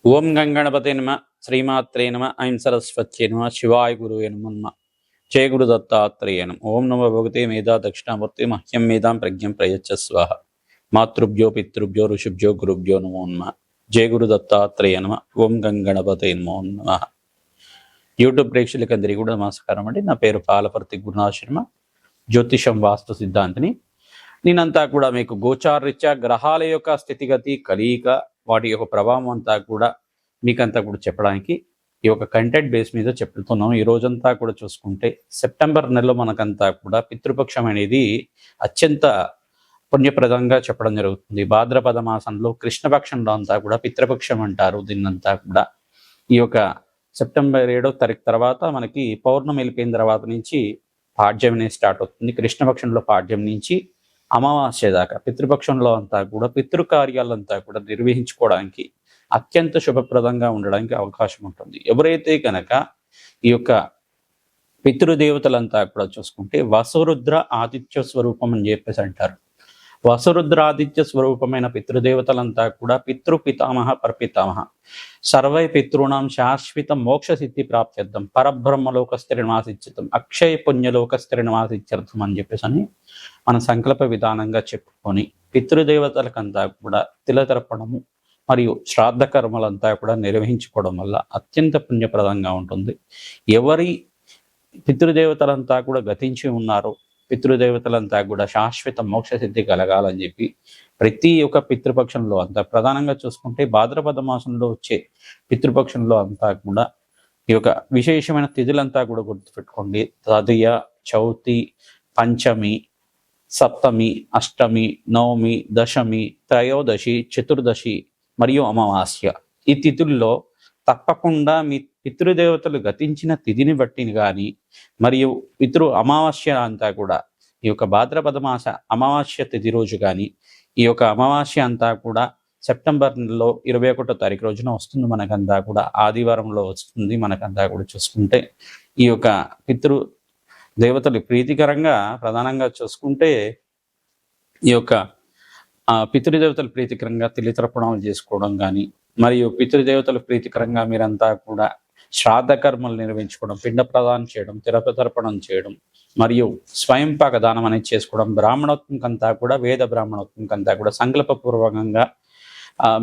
ఓం గంగణపతే నమ. శ్రీమాత్రే నమ. ఐం సరస్వత్యే నమ. శివాయ గురువే నమ. జయ గురు దత్తాత్రేయ నమ. ఓం నమ భగవతే మేధా దక్షిణామూర్తి మహ్యం మేధాం ప్రజ్ఞం ప్రయచ్చ స్వాహ. మాతృభ్యో పితృభ్యో ఋషిభ్యో గురుభ్యో నమో నమ. జయ గురు దత్తాత్రేయ నమ. ఓం గంగణపతే నమో నమ. యూట్యూబ్ ప్రేక్షకులందరికీ కూడా నమస్కారం అండి. నా పేరు పాలపర్తి గురునాథ్ శర్మ, జ్యోతిషం వాస్తు సిద్ధాంతిని. నేనంతా కూడా మీకు గోచారరీత్యా గ్రహాల యొక్క స్థితిగతి, కలయిక, వాటి యొక్క ప్రభావం అంతా కూడా మీకంతా కూడా చెప్పడానికి ఈ యొక్క కంటెంట్ బేస్ మీద చెప్తున్నాం. ఈ రోజంతా కూడా చూసుకుంటే సెప్టెంబర్ నెలలో మనకంతా కూడా పితృపక్షం అనేది అత్యంత పుణ్యప్రదంగా చెప్పడం జరుగుతుంది. భాద్రపద మాసంలో కృష్ణపక్షంలో అంతా కూడా పితృపక్షం అంటారు. దీన్నంతా కూడా ఈ యొక్క సెప్టెంబర్ 7వ తారీఖు తర్వాత మనకి పౌర్ణమి వెళ్ళిపోయిన తర్వాత నుంచి పాడ్యం అనేది స్టార్ట్ అవుతుంది. కృష్ణపక్షంలో పాడ్యం నుంచి అమావాస్య దాకా పితృపక్షంలో అంతా కూడా పితృకార్యాలంతా కూడా నిర్వహించుకోవడానికి అత్యంత శుభప్రదంగా ఉండడానికి అవకాశం ఉంటుంది. ఎవరైతే కనుక ఈ యొక్క పితృదేవతలంతా కూడా చూసుకుంటే వసురుద్ర ఆదిత్య స్వరూపం అని చెప్పేసి అంటారు. వసురుద్ర ఆదిత్య స్వరూపమైన పితృదేవతలంతా కూడా పితృపితామహ పరపితామహ సర్వై పితృణాం శాశ్వత మోక్ష సిద్ధి ప్రాప్త్యర్థం పరబ్రహ్మలోకస్థిరనివాసిత్యం అక్షయ పుణ్యలోకస్థిరనివాసిత్యర్థం అని చెప్పేసి అని మన సంకల్ప విధానంగా చెప్పుకొని పితృదేవతలకంతా కూడా తిలతర్పణము మరియు శ్రాద్ధ కర్మలంతా కూడా నిర్వహించుకోవడం వల్ల అత్యంత పుణ్యప్రదంగా ఉంటుంది. ఎవరి పితృదేవతలంతా కూడా గతించి ఉన్నారో పితృదేవతలంతా కూడా శాశ్వత మోక్ష సిద్ధి కలగాలని చెప్పి ప్రతి ఒక్క పితృపక్షంలో అంతా ప్రధానంగా చూసుకుంటే భాద్రపద మాసంలో వచ్చే పితృపక్షంలో అంతా కూడా ఈ యొక్క విశేషమైన తిథులంతా కూడా గుర్తుపెట్టుకోండి. తదియ, చౌతి, పంచమి, సప్తమి, అష్టమి, నవమి, దశమి, త్రయోదశి, చతుర్దశి మరియు అమావాస్య. ఈ తిథుల్లో తప్పకుండా మీ పితృదేవతలు గతించిన తిథిని బట్టి కానీ మరియు పితృ అమావాస్య అంతా కూడా ఈ యొక్క భాద్రపద మాస అమావాస్య తిథి రోజు కానీ ఈ యొక్క అమావాస్య అంతా కూడా సెప్టెంబర్ నెలలో 21వ తారీఖు రోజున వస్తుంది. మనకంతా కూడా ఆదివారంలో వస్తుంది. మనకంతా కూడా చూసుకుంటే ఈ యొక్క పితృ దేవతలు ప్రీతికరంగా ప్రధానంగా చూసుకుంటే ఈ యొక్క పితృదేవతలు ప్రీతికరంగా తిలితర్పణాలు చేసుకోవడం కానీ మరియు పితృదేవతలు ప్రీతికరంగా మీరంతా కూడా శ్రాద్ధ కర్మలు నిర్వహించుకోవడం, పిండ ప్రదానం చేయడం, తిరపతర్పణం చేయడం మరియు స్వయంపాక దానం అనేది చేసుకోవడం, బ్రాహ్మణోత్వంకంతా కూడా వేద బ్రాహ్మణోత్వంకంతా కూడా సంకల్పపూర్వకంగా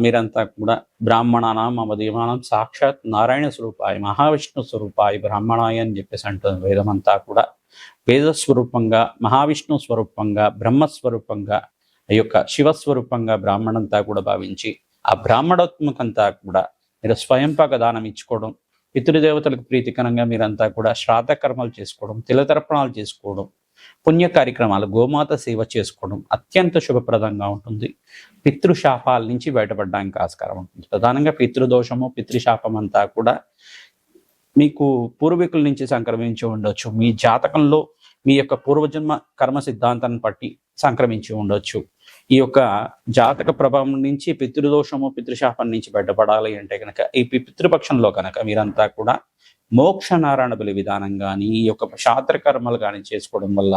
మీరంతా కూడా బ్రాహ్మణానాం మమదీమానం సాక్షాత్ నారాయణ స్వరూపాయ మహావిష్ణు స్వరూపాయ బ్రాహ్మణాయ అని చెప్పేసి అంటుంది వేదమంతా కూడా. వేద స్వరూపంగా, మహావిష్ణు స్వరూపంగా, బ్రహ్మస్వరూపంగా, ఈ యొక్క శివస్వరూపంగా బ్రాహ్మణంతా కూడా భావించి ఆ బ్రాహ్మణోత్మకంతా కూడా మీరు స్వయంపాక దానం ఇచ్చుకోవడం, పితృదేవతలకు ప్రీతికరంగా మీరంతా కూడా శ్రాద్ధ కర్మలు చేసుకోవడం, తిలతర్పణాలు చేసుకోవడం, పుణ్య కార్యక్రమాలు, గోమాత సేవ చేసుకోవడం అత్యంత శుభప్రదంగా ఉంటుంది. పితృశాపాల నుంచి బయటపడడానికి ఆస్కారం ఉంటుంది. ప్రధానంగా పితృదోషము, పితృశాపం అంతా కూడా మీకు పూర్వీకుల నుంచి సంక్రమించి ఉండొచ్చు. మీ జాతకంలో మీ యొక్క పూర్వజన్మ కర్మ సిద్ధాంతాన్ని బట్టి సంక్రమించి ఉండొచ్చు. ఈ యొక్క జాతక ప్రభావం నుంచి పితృదోషము, పితృశాపం నుంచి బయటపడాలి అంటే కనుక ఈ పితృపక్షంలో కనుక మీరంతా కూడా మోక్ష నారాయణ బలి విధానం కానీ ఈ యొక్క శాస్త్ర కర్మలు కానీ చేసుకోవడం వల్ల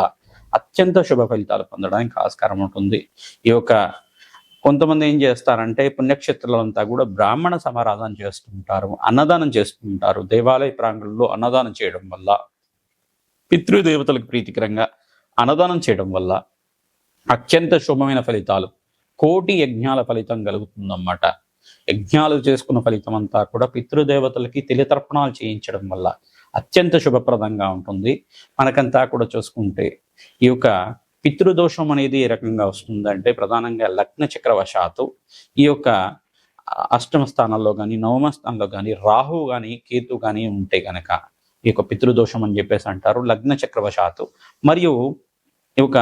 అత్యంత శుభ ఫలితాలు పొందడానికి ఆస్కారం ఉంటుంది. ఈ యొక్క కొంతమంది ఏం చేస్తారంటే పుణ్యక్షేత్రాలంతా కూడా బ్రాహ్మణ సమారాధన చేస్తుంటారు, అన్నదానం చేస్తుంటారు. దేవాలయ ప్రాంగణంలో అన్నదానం చేయడం వల్ల, పితృదేవతలకు ప్రీతికరంగా అన్నదానం చేయడం వల్ల అత్యంత శుభమైన ఫలితాలు, కోటి యజ్ఞాల ఫలితం కలుగుతుందన్నమాట. యజ్ఞాలు చేసుకున్న ఫలితం అంతా కూడా పితృదేవతలకి తెలితర్పణాలు చేయించడం వల్ల అత్యంత శుభప్రదంగా ఉంటుంది. మనకంతా కూడా చూసుకుంటే ఈ యొక్క పితృదోషం అనేది ఏ రకంగా వస్తుందంటే ప్రధానంగా లగ్న చక్రవశాత్తు ఈ యొక్క అష్టమ స్థానంలో కానీ నవమ స్థానంలో కానీ రాహు కానీ కేతు కానీ ఉంటే కనుక ఈ యొక్క పితృదోషం అని చెప్పేసి అంటారు లగ్న చక్రవశాత్తు. మరియు ఈ యొక్క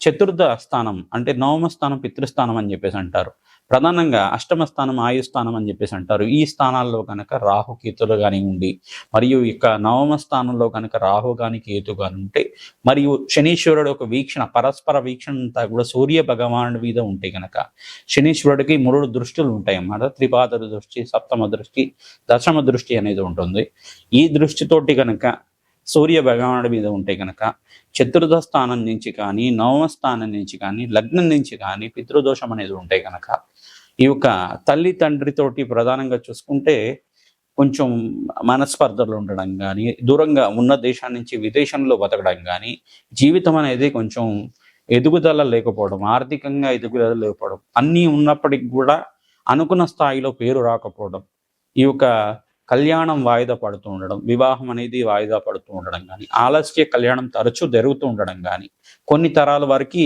చతుర్థ స్థానం అంటే నవమ స్థానం పితృస్థానం అని చెప్పేసి అంటారు. ప్రధానంగా అష్టమ స్థానం ఆయుస్థానం అని చెప్పేసి అంటారు. ఈ స్థానాల్లో కనుక రాహు కేతులు కానీ ఉండి మరియు ఇక నవమ స్థానంలో కనుక రాహు కానీ కేతు కానీ ఉంటే మరియు శనీశ్వరుడు ఒక వీక్షణ, పరస్పర వీక్షణ అంతా కూడా సూర్య భగవానుడి మీద ఉంటే కనుక శనీశ్వరుడికి 3 దృష్టిలు ఉంటాయి అన్నమాట. త్రిపాద దృష్టి, సప్తమ దృష్టి, దశమ దృష్టి అనేది ఉంటుంది. ఈ దృష్టితోటి కనుక సూర్య భగవానుడి మీద ఉంటే కనుక చతుర్థ స్థానం నుంచి కానీ నవమ స్థానం నుంచి కానీ లగ్నం నుంచి కానీ పితృదోషం అనేది ఉంటే కనుక ఈ యొక్క తల్లి తండ్రితోటి ప్రధానంగా చూసుకుంటే కొంచెం మనస్పర్ధలు ఉండడం కానీ, దూరంగా ఉన్న దేశం నుంచి విదేశంలో బతకడం కానీ, జీవితం అనేది కొంచెం ఎదుగుదల లేకపోవడం, ఆర్థికంగా ఎదుగుదల లేకపోవడం, అన్నీ ఉన్నప్పటికి కూడా అనుకున్న స్థాయిలో పేరు రాకపోవడం, ఈ యొక్క కళ్యాణం వాయిదా పడుతూ ఉండడం, వివాహం అనేది వాయిదా పడుతూ ఉండడం కానీ, ఆలస్య కళ్యాణం తరచూ జరుగుతూ ఉండడం కానీ, కొన్ని తరాల వారికి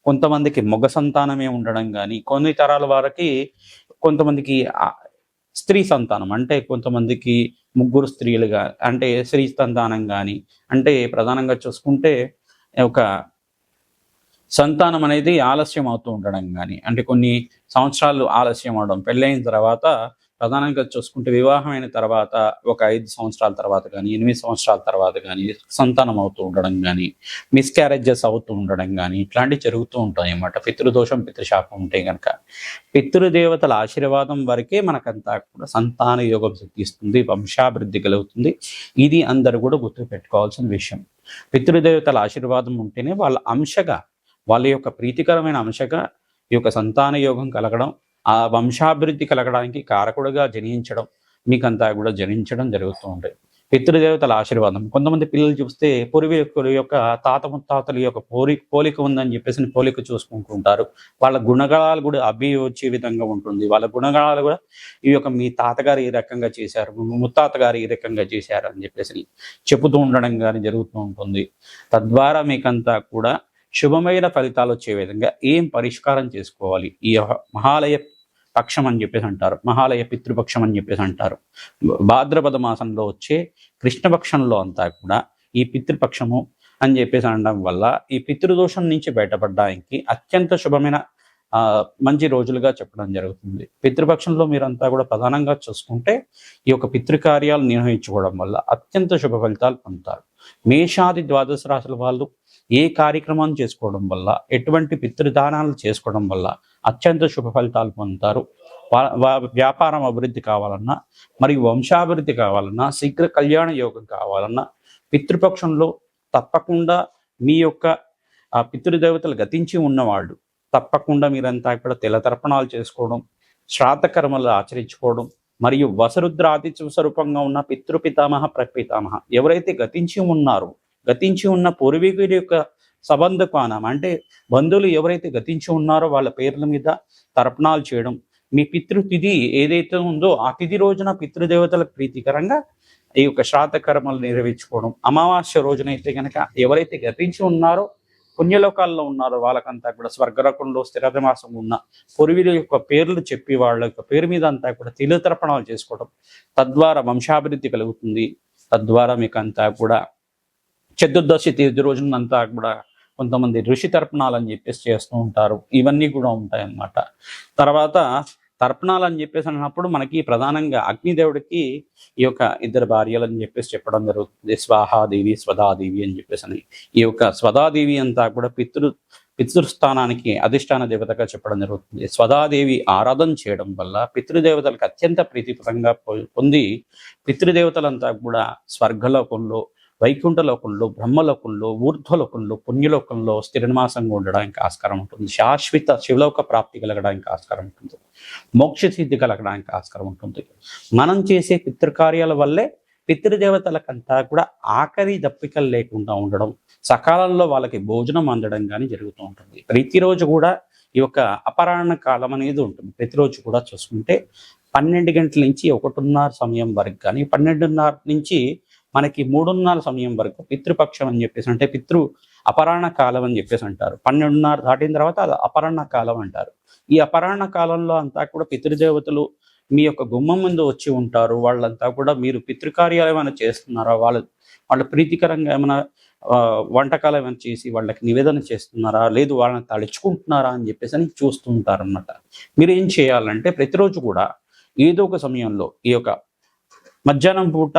కొంతమందికి మగ సంతానమే ఉండడం కానీ, కొన్ని తరాల వారికి కొంతమందికి స్త్రీ సంతానం అంటే కొంతమందికి ముగ్గురు స్త్రీలుగా అంటే స్త్రీ సంతానం కానీ, అంటే ప్రధానంగా చూసుకుంటే ఒక సంతానం అనేది ఆలస్యం అవుతూ ఉండడం కానీ, అంటే కొన్ని సంవత్సరాలు ఆలస్యం అవడం, పెళ్ళైన తర్వాత ప్రధానంగా చూసుకుంటే వివాహమైన తర్వాత ఒక 5 సంవత్సరాల తర్వాత కానీ, 8 సంవత్సరాల తర్వాత కానీ సంతానం అవుతూ ఉండడం కానీ, మిస్‌క్యారేజెస్ అవుతూ ఉండడం కానీ, ఇట్లాంటివి జరుగుతూ ఉంటాయి అన్నమాట. పితృదోషం, పితృశాపం ఉంటే గనక. పితృదేవతల ఆశీర్వాదం వరకే మనకంతా కూడా సంతాన యోగం సిద్ధిస్తుంది, వంశాభివృద్ధి కలుగుతుంది. ఇది అందరూ కూడా గుర్తుపెట్టుకోవాల్సిన విషయం. పితృదేవతల ఆశీర్వాదం ఉంటేనే వాళ్ళ అంశగా, వాళ్ళ యొక్క ప్రీతికరమైన అంశగా ఈ యొక్క సంతాన యోగం కలగడం, ఆ వంశాభివృద్ధి కలగడానికి కారకుడుగా జనించడం, మీకంతా కూడా జనించడం జరుగుతూ ఉంటాయి. పితృదేవతల ఆశీర్వాదం. కొంతమంది పిల్లలు చూస్తే పూర్వీకుల యొక్క తాత ముత్తాతల యొక్క పోలిక ఉందని చెప్పేసి పోలిక చూసుకుంటూ ఉంటారు. వాళ్ళ గుణగణాలు కూడా వచ్చే విధంగా ఉంటుంది. వాళ్ళ గుణగణాలు కూడా ఈ యొక్క మీ తాతగారు ఈ రకంగా చేశారు, ముత్తాత గారు ఈ రకంగా చేశారు అని చెప్పేసి చెబుతూ ఉండడం కానీ జరుగుతూ ఉంటుంది. తద్వారా మీకంతా కూడా శుభమైన ఫలితాలు వచ్చే విధంగా ఏం పరిష్కారం చేసుకోవాలి, ఈ మహాలయ పక్షం అని చెప్పేసి అంటారు, మహాలయ పితృపక్షం అని చెప్పేసి అంటారు. భాద్రపద మాసంలో వచ్చే కృష్ణపక్షంలో అంతా కూడా ఈ పితృపక్షము అని చెప్పేసి అనడం వల్ల ఈ పితృదోషం నుంచి బయటపడడానికి అత్యంత శుభమైన మంచి రోజులుగా చెప్పడం జరుగుతుంది. పితృపక్షంలో మీరంతా కూడా ప్రధానంగా చూసుకుంటే ఈ యొక్క పితృకార్యాలు నిర్వహించుకోవడం వల్ల అత్యంత శుభ ఫలితాలు పొందుతారు. మేషాది ద్వాదశ రాశుల వాళ్ళు ఏ కార్యక్రమం చేసుకోవడం వల్ల, ఎటువంటి పితృదానాలు చేసుకోవడం వల్ల అత్యంత శుభ ఫలితాలు పొందుతారు. వ్యాపారం అభివృద్ధి కావాలన్నా, మరియు వంశాభివృద్ధి కావాలన్నా, శీఘ్ర కళ్యాణ యోగం కావాలన్నా పితృపక్షంలో తప్పకుండా మీ యొక్క ఆ పితృదేవతలు గతించి ఉన్నవాళ్ళు తప్పకుండా మీరంతా కూడా తెలతర్పణాలు చేసుకోవడం, శ్రాద్ధకర్మలు ఆచరించుకోవడం, మరియు వసరుద్ర ఆదిత్య స్వరూపంగా ఉన్న పితృపితామహ ప్రపితామహ ఎవరైతే గతించి ఉన్న పూర్వీకుడి యొక్క సంబంధపానం అంటే బంధువులు ఎవరైతే గతించి ఉన్నారో వాళ్ళ పేర్ల మీద తర్పణాలు చేయడం, మీ పితృతిథి ఏదైతే ఉందో ఆ తిథి రోజున పితృదేవతలకు ప్రీతికరంగా ఈ యొక్క శ్రాద్ధ కర్మలు నిర్వహించుకోవడం, అమావాస్య రోజునైతే కనుక ఎవరైతే గతించి ఉన్నారో పుణ్యలోకాల్లో ఉన్నారో వాళ్ళకంతా కూడా స్వర్గరకంలో స్థిరనివాసం ఉన్న పూర్వీకుల యొక్క పేర్లు చెప్పి వాళ్ళ యొక్క పేరు మీద అంతా కూడా తిలతర్పణాలు చేసుకోవడం, తద్వారా వంశాభివృద్ధి కలుగుతుంది. తద్వారా మీకు అంతా కూడా చతుర్దశి తేదీ రోజునంతా కూడా కొంతమంది ఋషి తర్పణాలు అని చెప్పేసి చేస్తూ ఉంటారు. ఇవన్నీ కూడా ఉంటాయి అన్నమాట. తర్వాత తర్పణాలు అని చెప్పేసి అన్నప్పుడు మనకి ప్రధానంగా అగ్నిదేవుడికి ఈ యొక్క ఇద్దరు భార్యలు అని చెప్పేసి చెప్పడం జరుగుతుంది. స్వాహాదేవి, స్వదాదేవి అని చెప్పేసి ఈ యొక్క స్వదాదేవి అంతా కూడా పితృస్థానానికి అధిష్టాన దేవతగా చెప్పడం జరుగుతుంది. స్వదాదేవి ఆరాధన చేయడం వల్ల పితృదేవతలకు అత్యంత ప్రీతికరంగా పొంది పితృదేవతలంతా కూడా స్వర్గలోకంలో, వైకుంఠలోకంలో, బ్రహ్మలోకంలో, ఊర్ధ్వలోకంలో, పుణ్యలోకంలో స్థిరనివాసంగా ఉండడానికి ఆస్కారం ఉంటుంది. శాశ్వత శివలోక ప్రాప్తి కలగడానికి ఆస్కారం ఉంటుంది. మోక్ష సిద్ధి కలగడానికి ఆస్కారం ఉంటుంది. మనం చేసే పితృకార్యాల వల్లే పితృదేవతలకంతా కూడా ఆఖరి దప్పికలు లేకుండా ఉండడం, సకాలంలో వాళ్ళకి భోజనం అందడం కానీ జరుగుతూ ఉంటుంది. ప్రతిరోజు కూడా ఈ యొక్క అపరాహ్న కాలం అనేది ఉంటుంది. ప్రతిరోజు కూడా చూసుకుంటే 12 గంటల నుంచి 1:30 సమయం వరకు కానీ, 12:30 నుంచి మనకి 3:30 సమయం వరకు పితృపక్షం అని చెప్పేసి అంటే అపరాహ్న కాలం అని చెప్పేసి అంటారు. 12:30 దాటిన తర్వాత అది అపరాహ్న కాలం అంటారు. ఈ అపరాహ్న కాలంలో అంతా కూడా పితృదేవతలు మీ యొక్క గుమ్మం ముందు వచ్చి ఉంటారు. వాళ్ళంతా కూడా మీరు పితృకార్యాలు ఏమైనా చేస్తున్నారా, వాళ్ళ ప్రీతికరంగా ఏమైనా వంటకాలు ఏమైనా చేసి వాళ్ళకి నివేదన చేస్తున్నారా, లేదు వాళ్ళని తలుచుకుంటున్నారా అని చెప్పేసి అని చూస్తూ ఉంటారన్నమాట. మీరు ఏం చేయాలంటే ప్రతిరోజు కూడా ఏదో ఒక సమయంలో ఈ యొక్క మధ్యాహ్నం పూట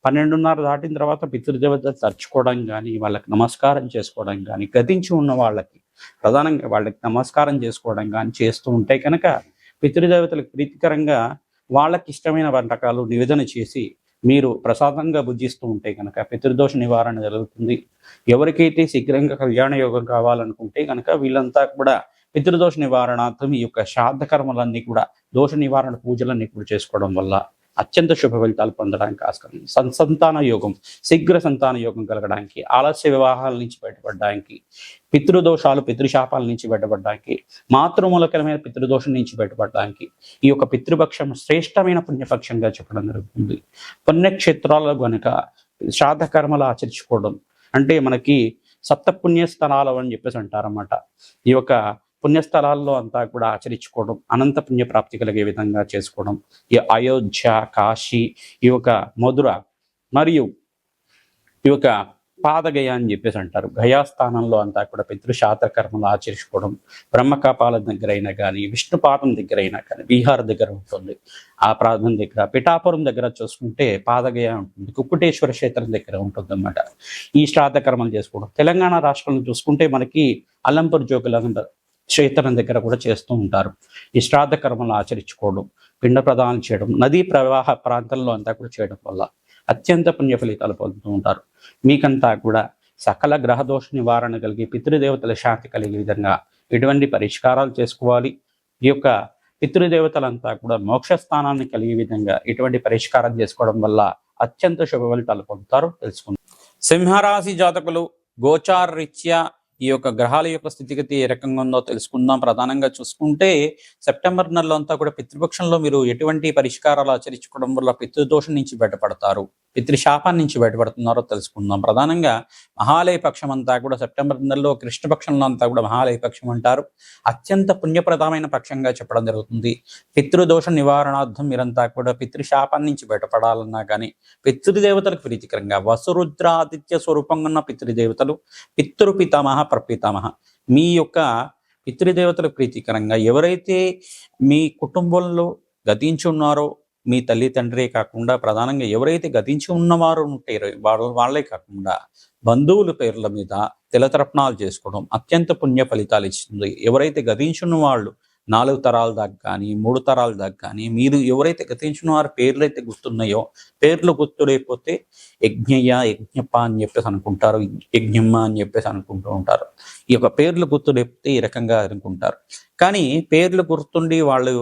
12:30 దాటిన తర్వాత పితృదేవత తలుచుకోవడం కానీ, వాళ్ళకి నమస్కారం చేసుకోవడం కానీ, గతించి ఉన్న వాళ్ళకి ప్రధానంగా వాళ్ళకి నమస్కారం చేసుకోవడం కానీ చేస్తూ ఉంటే కనుక పితృదేవతలకు ప్రీతికరంగా వాళ్ళకి ఇష్టమైన వంటకాలు నివేదన చేసి మీరు ప్రసాదంగా భుజిస్తూ ఉంటే కనుక పితృదోష నివారణ జరుగుతుంది. ఎవరికైతే శీఘ్రంగా కళ్యాణ యోగం కావాలనుకుంటే కనుక వీళ్ళంతా కూడా పితృదోష నివారణార్థం ఈ యొక్క శ్రాద్ధ కర్మలన్నీ కూడా, దోష నివారణ పూజలన్నీ కూడా చేసుకోవడం వల్ల అత్యంత శుభ ఫలితాలు పొందడానికి ఆస్కారం. సంతాన యోగం, శీఘ్ర సంతాన యోగం కలగడానికి, ఆలస్య వివాహాల నుంచి బయటపడడానికి, పితృదోషాలు పితృశాపాల నుంచి బయటపడడానికి, మాతృమూలకరమైన పితృదోషం నుంచి బయటపడడానికి ఈ యొక్క పితృపక్షం శ్రేష్టమైన పుణ్యపక్షంగా చెప్పడం జరుగుతుంది. పుణ్యక్షేత్రాల్లో గనుక శ్రాద్ధ కర్మలు ఆచరించుకోవడం అంటే మనకి సప్త పుణ్యస్థలాలు అని చెప్పేసి అంటారన్నమాట. ఈ యొక్క పుణ్యస్థలాల్లో అంతా కూడా ఆచరించుకోవడం, అనంత పుణ్య ప్రాప్తి కలిగే విధంగా చేసుకోవడం. ఈ అయోధ్య, కాశీ, ఈ యొక్క మధుర మరియు ఈ యొక్క పాదగయ అని చెప్పేసి అంటారు. గయాస్థానంలో అంతా కూడా పితృశాస్త్ర కర్మలు ఆచరించుకోవడం. బ్రహ్మకాపాల దగ్గర అయినా కానీ, విష్ణుపాదం దగ్గర అయినా కానీ, బీహార్ దగ్గర ఉంటుంది ఆ ప్రాంతం దగ్గర. పిఠాపురం దగ్గర చూసుకుంటే పాదగయ ఉంటుంది, కుక్కుటేశ్వర క్షేత్రం దగ్గర ఉంటుంది అన్నమాట ఈ శ్రాద్ధ కర్మలు చేసుకోవడం. తెలంగాణ రాష్ట్రంలో చూసుకుంటే మనకి అల్లంపూర్ జోగులంద క్షేత్రం దగ్గర కూడా చేస్తూ ఉంటారు. ఈ శ్రాద్ధ కర్మలు ఆచరించుకోవడం, పిండ ప్రదానం చేయడం, నదీ ప్రవాహ ప్రాంతంలో అంతా కూడా చేయడం వల్ల అత్యంత పుణ్య ఫలితాలు పొందుతూ ఉంటారు. మీకంతా కూడా సకల గ్రహదోష నివారణ కలిగి, పితృదేవతల శాంతి కలిగే విధంగా ఎటువంటి పరిష్కారాలు చేసుకోవాలి, ఈ యొక్క పితృదేవతలంతా కూడా మోక్ష స్థానాన్ని కలిగే విధంగా ఎటువంటి పరిష్కారం చేసుకోవడం వల్ల అత్యంత శుభ ఫలితాలు పొందుతారు తెలుసుకుందాం. సింహరాశి జాతకులు గోచార రీత్యా ఈ యొక్క గ్రహాల యొక్క స్థితిగతి ఏ రకంగా ఉందో తెలుసుకుందాం. ప్రధానంగా చూసుకుంటే సెప్టెంబర్ నెలలో అంతా కూడా పితృపక్షంలో మీరు ఎటువంటి పరిష్కారాలు ఆచరించుకోవడం వల్ల పితృదోషం నుంచి బయటపడతారు, పితృశాపాన్ని నుంచి బయటపడుతున్నారో తెలుసుకుందాం. ప్రధానంగా మహాలయ పక్షం అంతా కూడా సెప్టెంబర్ నెలలో కృష్ణపక్షంలో అంతా కూడా మహాలయ పక్షం అంటారు. అత్యంత పుణ్యప్రదమైన పక్షంగా చెప్పడం జరుగుతుంది. పితృదోష నివారణార్థం మీరంతా కూడా పితృశాపాన్ని నుంచి బయటపడాలన్నా కానీ, పితృదేవతలకు ప్రీతికరంగా వసురుద్రాదిత్య స్వరూపంగా ఉన్న పితృదేవతలు, పితృపితామహ ప్రపితామహ, మీ యొక్క పితృదేవతలకు ప్రీతికరంగా ఎవరైతే మీ కుటుంబంలో గతించి ఉన్నారో, మీ తల్లి తండ్రే కాకుండా ప్రధానంగా ఎవరైతే గతించి ఉన్నవారు ఉంటారో వాళ్ళే కాకుండా బంధువుల పేర్ల మీద తిలతర్పణాలు చేసుకోవడం అత్యంత పుణ్య ఫలితాలు ఇస్తుంది. ఎవరైతే గతించున్న వాళ్ళు 4 తరాల దాకా కానీ, 3 తరాల దాకా కానీ, మీరు ఎవరైతే గతించిన వారి పేర్లు అయితే గుర్తున్నాయో, పేర్లు గుర్తు లేకపోతే యజ్ఞయ్య, యజ్ఞప్ప అని చెప్పేసి అనుకుంటారు, యజ్ఞమ్మ అని చెప్పేసి అనుకుంటూ ఉంటారు. ఈ యొక్క పేర్లు గుర్తు లేకపోతే ఈ రకంగా అనుకుంటారు. కానీ పేర్లు గుర్తుండి వాళ్ళు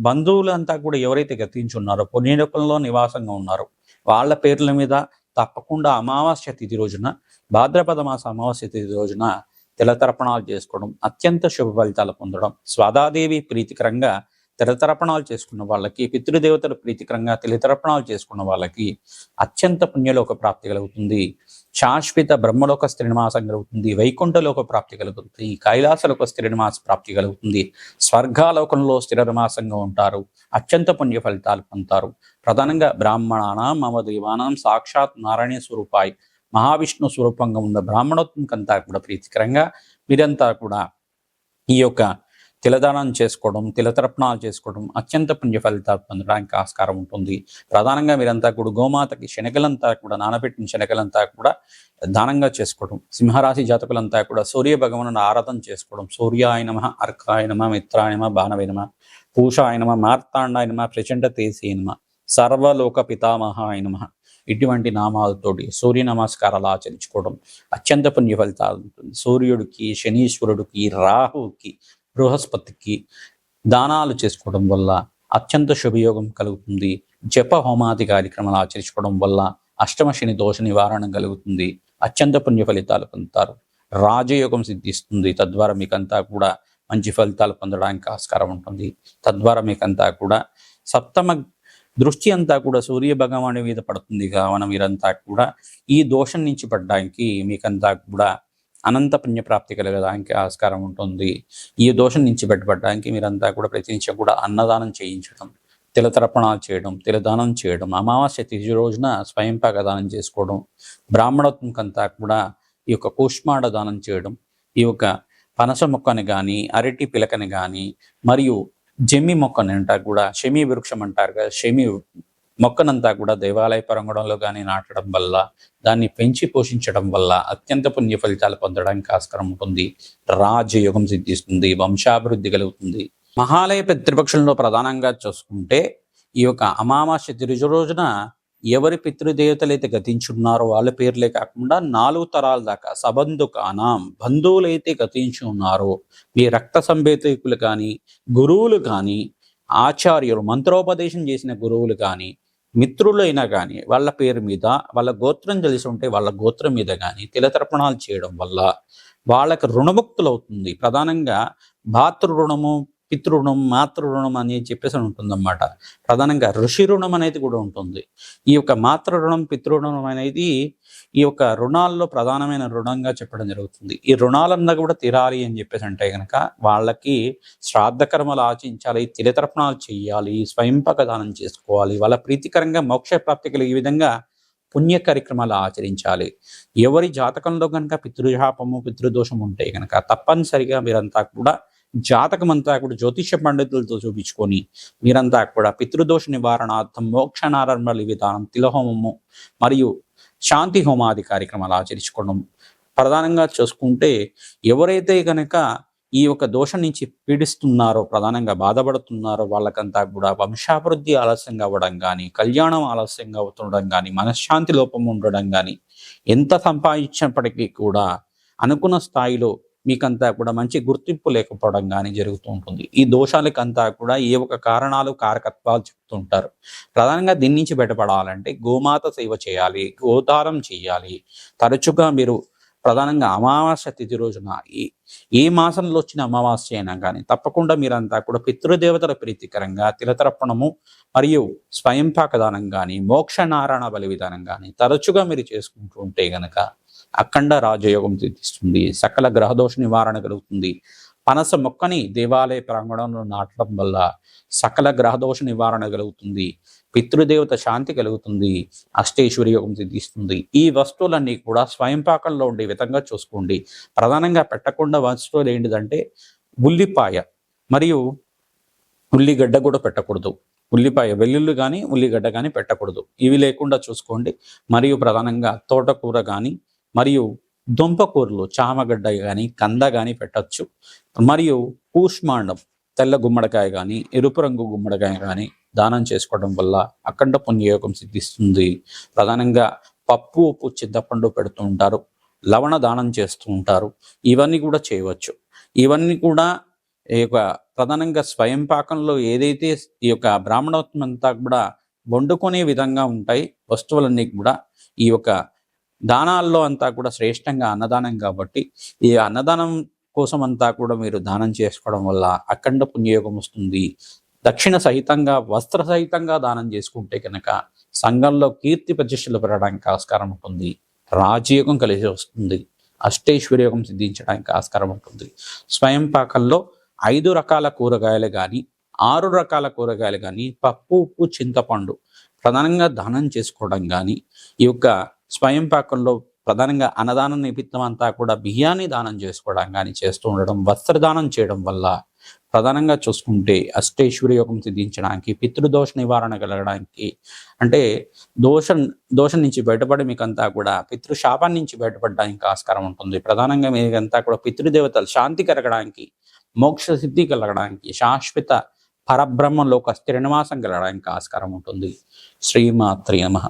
బంధువులు అంతా కూడా ఎవరైతే గతించున్నారో, పుణ్యలోకంలో నివాసంగా ఉన్నారో వాళ్ళ పేర్ల మీద తప్పకుండా అమావాస్య తిథి రోజున, భాద్రపద మాస అమావాస్య తిథి రోజున తిలతర్పణాలు చేసుకోవడం, అత్యంత శుభ ఫలితాలు పొందడం. స్వాదాదేవి ప్రీతికరంగా తిలతర్పణాలు చేసుకున్న వాళ్ళకి, పితృదేవతలు ప్రీతికరంగా తిలతర్పణాలు చేసుకున్న వాళ్ళకి అత్యంత పుణ్యలోక ప్రాప్తి కలుగుతుంది. శాశ్వత బ్రహ్మలోక స్థిరనివాసం కలుగుతుంది. వైకుంఠలోక ప్రాప్తి కలుగుతుంది. కైలాసలోక స్థిరనివాస ప్రాప్తి కలుగుతుంది. స్వర్గాలోకంలో స్థిర నివాసంగా ఉంటారు. అత్యంత పుణ్య ఫలితాలు పొందుతారు. ప్రధానంగా బ్రాహ్మణానాం మమ దేవానాం సాక్షాత్ నారాయణ స్వరూపాయి, మహావిష్ణు స్వరూపంగా ఉన్న బ్రాహ్మణోత్మకంతా కూడా ప్రీతికరంగా మీరంతా కూడా ఈ యొక్క తిలదానం చేసుకోవడం, తిలతర్పణాలు చేసుకోవడం అత్యంత పుణ్య ఫలితాలు పొందడానికి ఆస్కారం ఉంటుంది. ప్రధానంగా మీరంతా కూడా గోమాతకి శనగలంతా కూడా, నానబెట్టిన శనగలంతా కూడా దానంగా చేసుకోవడం. సింహరాశి జాతకులంతా కూడా సూర్య భగవాను ఆరాధన చేసుకోవడం. సూర్యాయ నమః, అర్కాయ నమః, మిత్రాయ నమః, బాణవే నమః, పూషాయ నమః, మార్తాండాయ నమః, ప్రచండ తేజసే నమః, సర్వలోక పితామహాయ నమః ఇటువంటి నామాలతోటి సూర్య నమస్కారాలు ఆచరించుకోవడం అత్యంత పుణ్య ఫలితాలు ఉంటుంది. సూర్యుడికి, శనీశ్వరుడికి, రాహుకి, బృహస్పతికి దానాలు చేసుకోవడం వల్ల అత్యంత శుభయోగం కలుగుతుంది. జప హోమాది కార్యక్రమాలు ఆచరించుకోవడం వల్ల అష్టమ శని దోష నివారణ కలుగుతుంది. అత్యంత పుణ్య ఫలితాలు పొందుతారు. రాజయోగం సిద్ధిస్తుంది. తద్వారా మీకంతా కూడా మంచి ఫలితాలు పొందడానికి ఆస్కారం ఉంటుంది. తద్వారా మీకంతా కూడా సప్తమ దృష్టి అంతా కూడా సూర్య భగవానుడి మీద పడుతుంది కావున మీరంతా కూడా ఈ దోషం నుంచి పడడానికి మీకంతా కూడా అనంత పుణ్యప్రాప్తి కలగడానికి ఆస్కారం ఉంటుంది. ఈ దోషం నుంచి బయటపడడానికి మీరంతా కూడా ప్రతినిత్యం కూడా అన్నదానం చేయించడం, తిలతర్పణాలు చేయడం, తిలదానం చేయడం, అమావాస్య తిథి రోజున స్వయంపాక దానం చేసుకోవడం, బ్రాహ్మణోత్మకంతా కూడా ఈ యొక్క కూష్మాండ దానం చేయడం, ఈ యొక్క పనస మొక్కని కానీ, అరటి పిలకని కానీ, మరియు జమ్మి మొక్కని అంటారు కూడా, శమీ వృక్షం అంటారు కదా, శమీ మొక్కనంతా కూడా దేవాలయ ప్రాంగణంలో కానీ నాటడం వల్ల, దాన్ని పెంచి పోషించడం వల్ల అత్యంత పుణ్య ఫలితాలు పొందడానికి ఆస్కారం ఉంటుంది. రాజయోగం సిద్ధిస్తుంది. వంశాభివృద్ధి కలుగుతుంది. మహాలయ పితృపక్షంలో ప్రధానంగా చూసుకుంటే ఈ యొక్క అమావాస్య తిరుజు రోజున ఎవరి పితృదేవతలైతే గతించున్నారో వాళ్ళ పేర్లే కాకుండా 4 తరాల దాకా సబంధుకానాం బంధువులైతే గతించి ఉన్నారో, మీ రక్త సంబేతికులు కానీ, గురువులు కానీ, ఆచార్యులు మంత్రోపదేశం చేసిన గురువులు కానీ, మిత్రులైనా కానీ వాళ్ళ పేరు మీద, వాళ్ళ గోత్రం తెలిసి ఉంటే వాళ్ళ గోత్రం మీద కానీ తిలతర్పణాలు చేయడం వల్ల వాళ్ళకి రుణముక్తులు అవుతుంది. ప్రధానంగా భాతృ రుణము, పితృ రుణం, మాతృ రుణం అని చెప్పేసి ఉంటుందన్నమాట. ప్రధానంగా ఋషి రుణం అనేది కూడా ఉంటుంది. ఈ యొక్క మాతృ రుణం, పితృ రుణం అనేది ఈ యొక్క రుణాల్లో ప్రధానమైన రుణంగా చెప్పడం జరుగుతుంది. ఈ రుణాలన్నా కూడా తీరాలి అని చెప్పేసి అంటే కనుక వాళ్ళకి శ్రాద్ధ కర్మలు ఆచరించాలి, తిలతర్పణాలు చేయాలి, స్వయంపాక దానం చేసుకోవాలి, వాళ్ళ ప్రీతికరంగా మోక్ష ప్రాప్తి కలిగే విధంగా పుణ్య కార్యక్రమాలు ఆచరించాలి. ఎవరి జాతకంలో కనుక పితృశాపము, పితృదోషం ఉంటే కనుక తప్పనిసరిగా మీరంతా కూడా జాతకం అంతా కూడా జ్యోతిష పండితులతో చూపించుకొని మీరంతా కూడా పితృదోష నివారణార్థం మోక్ష నారాయణ విధానం, తిలహోమము మరియు శాంతి హోమాది కార్యక్రమాలు ఆచరించుకోవడం. ప్రధానంగా చూసుకుంటే ఎవరైతే కనుక ఈ యొక్క దోషం నుంచి పీడిస్తున్నారో, ప్రధానంగా బాధపడుతున్నారో వాళ్ళకంతా కూడా వంశాభివృద్ధి ఆలస్యంగా అవ్వడం కానీ, కళ్యాణం ఆలస్యంగా అవుతుండడం కానీ, మనశ్శాంతి లోపం ఉండడం కానీ, ఎంత సంపాదించినప్పటికీ కూడా అనుకున్న స్థాయిలో మీకంతా కూడా మంచి గుర్తింపు లేకపోవడం కానీ జరుగుతూ ఉంటుంది. ఈ దోషాలకంతా కూడా ఏ ఒక కారణాలు, కారకత్వాలు చెప్తుంటారు. ప్రధానంగా దీని నుంచి బయటపడాలంటే గోమాత సేవ చేయాలి, గోదానం చేయాలి. తరచుగా మీరు ప్రధానంగా అమావాస్య తిథి రోజున ఏ మాసంలో వచ్చిన అమావాస్య అయినా కానీ తప్పకుండా మీరంతా కూడా పితృదేవతల ప్రీతికరంగా తిలతర్పణము మరియు స్వయంపాక దానం కానీ, మోక్ష నారాయణ బలి విధానం కానీ తరచుగా మీరు చేసుకుంటూ ఉంటే గనక అఖండ రాజయోగం సిద్ధిస్తుంది, సకల గ్రహదోష నివారణ కలుగుతుంది. పనస మొక్కని దేవాలయ ప్రాంగణంలో నాటడం వల్ల సకల గ్రహదోష నివారణ కలుగుతుంది, పితృదేవత శాంతి కలుగుతుంది, అష్టేశ్వరి యోగం సిద్ధిస్తుంది. ఈ వస్తువులన్నీ కూడా స్వయంపాకంలో ఉండే విధంగా చూసుకోండి. ప్రధానంగా పెట్టకుండా వస్తువులు ఏంటిదంటే ఉల్లిపాయ మరియు ఉల్లిగడ్డ కూడా పెట్టకూడదు. ఉల్లిపాయ, వెల్లుల్లి కానీ ఉల్లిగడ్డ కానీ పెట్టకూడదు. ఇవి లేకుండా చూసుకోండి. మరియు ప్రధానంగా తోటకూర కానీ మరియు దుంపకూరలు, చామగడ్డ కానీ, కంద కానీ పెట్టచ్చు. మరియు కూష్మాండం, తెల్ల గుమ్మడికాయ కానీ, ఎరుపు రంగు గుమ్మడికాయ కానీ దానం చేసుకోవడం వల్ల అఖండ పుణ్యయోగం సిద్ధిస్తుంది. ప్రధానంగా పప్పు, ఉప్పు, చింతపండు పెడుతూ ఉంటారు, లవణ దానం చేస్తూ ఉంటారు. ఇవన్నీ కూడా చేయవచ్చు. ఇవన్నీ కూడా ఈ యొక్క ప్రధానంగా స్వయంపాకంలో ఏదైతే ఈ యొక్క బ్రాహ్మణోత్వం అంతా కూడా వండుకునే విధంగా ఉంటాయి వస్తువులన్నీ కూడా ఈ యొక్క దానాల్లో అంతా కూడా శ్రేష్టంగా అన్నదానం కాబట్టి ఈ అన్నదానం కోసం అంతా కూడా మీరు దానం చేసుకోవడం వల్ల అఖండ పుణ్యయోగం వస్తుంది. దక్షిణ సహితంగా, వస్త్ర సహితంగా దానం చేసుకుంటే కనుక సంఘంలో కీర్తి ప్రతిష్టలు పెరగడానికి ఆస్కారం ఉంటుంది, రాజయోగం కలిసి వస్తుంది, అష్టైశ్వర్యోగం సిద్ధించడానికి ఆస్కారం ఉంటుంది. స్వయంపాకంలో 5 రకాల కూరగాయలు కానీ, 6 రకాల కూరగాయలు కానీ, పప్పు, ఉప్పు, చింతపండు ప్రధానంగా దానం చేసుకోవడం కానీ, ఈ యొక్క స్వయంపాకంలో ప్రధానంగా అన్నదాన నిమిత్తం అంతా కూడా బియ్యాన్ని దానం చేసుకోవడం కానీ చేస్తూ ఉండడం, వస్త్రదానం చేయడం వల్ల ప్రధానంగా చూసుకుంటే అష్టైశ్వర్య యోగం సిద్ధించడానికి, పితృదోష నివారణ కలగడానికి, అంటే దోషం నుంచి బయటపడి మీకంతా కూడా పితృశాపం నుంచి బయటపడడానికి ఆస్కారం ఉంటుంది. ప్రధానంగా మీకంతా కూడా పితృదేవతలు శాంతి కలగడానికి, మోక్ష సిద్ధి కలగడానికి, శాశ్వత పరబ్రహ్మంలోక స్థిర నివాసం కలగడానికి ఆస్కారం ఉంటుంది. శ్రీమాత్రే నమః.